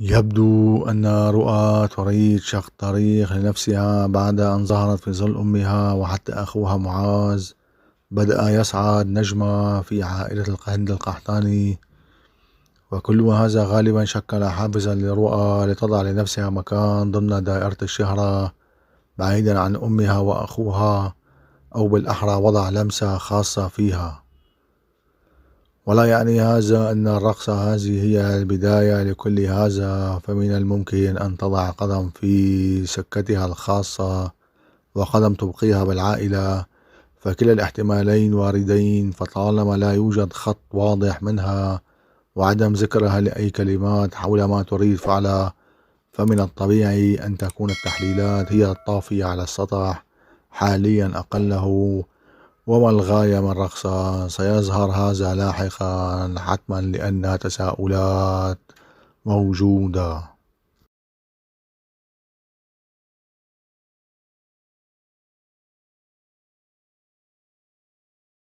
يبدو أن رؤى تريد شق طريق لنفسها بعد أن ظهرت في ظل أمها، وحتى أخوها معاذ بدأ يصعد نجمة في عائلة الهند القحطاني، وكل هذا غالبا شكل حافزا لرؤى لتضع لنفسها مكان ضمن دائرة الشهرة بعيدا عن أمها وأخوها، أو بالأحرى وضع لمسة خاصة فيها. ولا يعني هذا أن الرقصة هذه هي البداية لكل هذا، فمن الممكن أن تضع قدم في سكتها الخاصة وقدم تبقيها بالعائلة، فكلا الاحتمالين واردين، فطالما لا يوجد خط واضح منها وعدم ذكرها لأي كلمات حول ما تريد فعله، فمن الطبيعي أن تكون التحليلات هي الطافية على السطح حاليا أقله. وما الغاية من رقصة؟ سيظهر هذا لاحقا حتما، لأن تساؤلات موجودة.